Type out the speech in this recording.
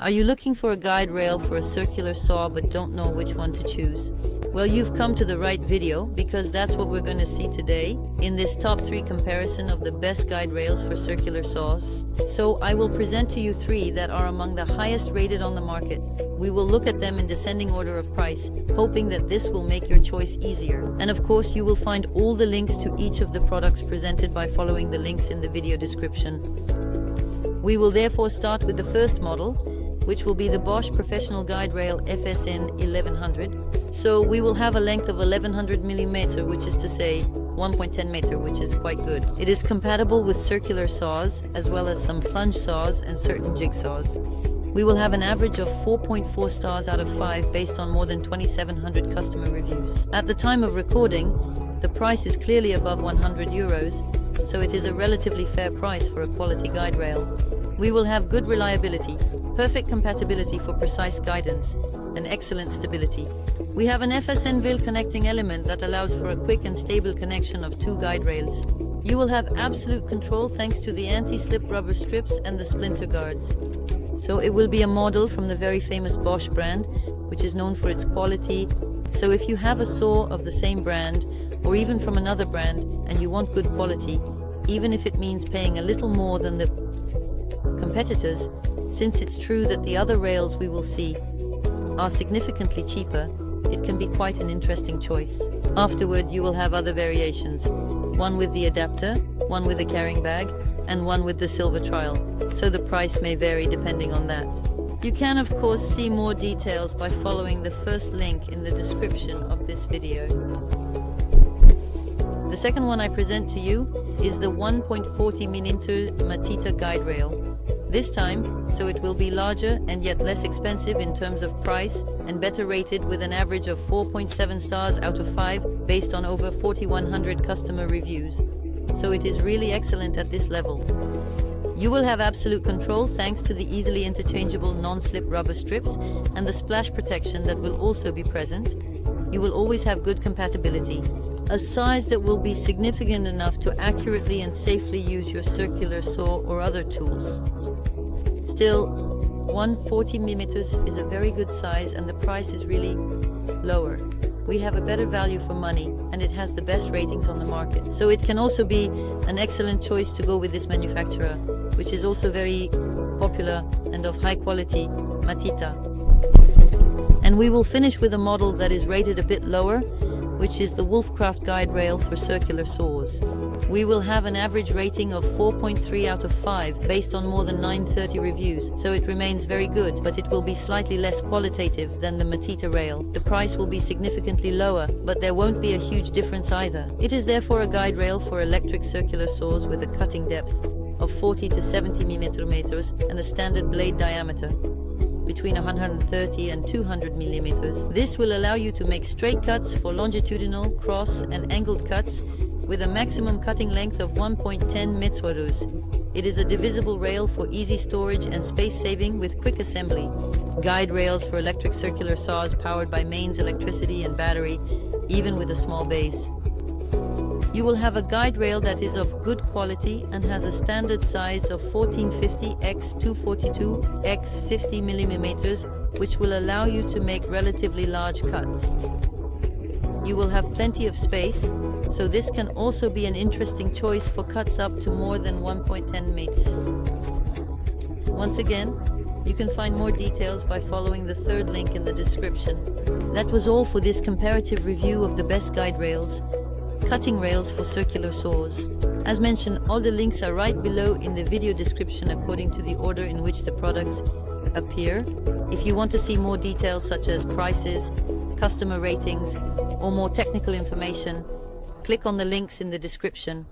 Are you looking for a guide rail for a circular saw but don't know which one to choose? Well, you've come to the right video, because that's what we're going to see today in this top 3 comparison of the best guide rails for circular saws. So I will present to you 3 that are among the highest rated on the market. We will look at them in descending order of price, hoping that this will make your choice easier. And of course, you will find all the links to each of the products presented by following the links in the video description. We will therefore start with the first model, which will be the Bosch Professional Guide Rail FSN 1100. So we will have a length of 1100 mm, which is to say 1.10 meter, which is quite good. It is compatible with circular saws, as well as some plunge saws and certain jigsaws. We will have an average of 4.4 stars out of 5 based on more than 2,700 customer reviews. At the time of recording, the price is clearly above 100 euros, so it is a relatively fair price for a quality guide rail. We will have good reliability, perfect compatibility for precise guidance, and excellent stability. We have an FSN wheel connecting element that allows for a quick and stable connection of 2 guide rails. You will have absolute control thanks to the anti-slip rubber strips and the splinter guards. So it will be a model from the very famous Bosch brand, which is known for its quality. So if you have a saw of the same brand, or even from another brand, and you want good quality, even if it means paying a little more than the competitors, since it's true that the other rails we will see are significantly cheaper, it can be quite an interesting choice. Afterward, you will have other variations, one with the adapter, one with a carrying bag, and one with the silver trial, so the price may vary depending on that. You can of course see more details by following the first link in the description of this video. The second one I present to you is the 1.40 mm Makita guide rail. This time, so it will be larger and yet less expensive in terms of price, and better rated with an average of 4.7 stars out of 5 based on over 4,100 customer reviews. So it is really excellent at this level. You will have absolute control thanks to the easily interchangeable non-slip rubber strips and the splash protection that will also be present. You will always have good compatibility, a size that will be significant enough to accurately and safely use your circular saw or other tools. Still, 140 mm is a very good size, and the price is really lower. We have a better value for money, and it has the best ratings on the market. So it can also be an excellent choice to go with this manufacturer, which is also very popular and of high quality, Makita. And we will finish with a model that is rated a bit lower, which is the Wolfcraft guide rail for circular saws. We will have an average rating of 4.3 out of 5 based on more than 930 reviews, so it remains very good, but it will be slightly less qualitative than the Makita rail. The price will be significantly lower, but there won't be a huge difference either. It is therefore a guide rail for electric circular saws with a cutting depth of 40 to 70 millimeters and a standard blade diameter between 130 and 200 millimeters. This will allow you to make straight cuts for longitudinal, cross, and angled cuts with a maximum cutting length of 1.10 meters. It is a divisible rail for easy storage and space saving with quick assembly. Guide rails for electric circular saws powered by mains, electricity, and battery, even with a small base. You will have a guide rail that is of good quality and has a standard size of 1450 x 242 x 50 millimeters, which will allow you to make relatively large cuts. You will have plenty of space, so this can also be an interesting choice for cuts up to more than 1.10 meters. Once again, you can find more details by following the third link in the description. That was all for this comparative review of the best guide rails, cutting rails for circular saws. As mentioned, all the links are right below in the video description according to the order in which the products appear. If you want to see more details such as prices, customer ratings, or more technical information, click on the links in the description.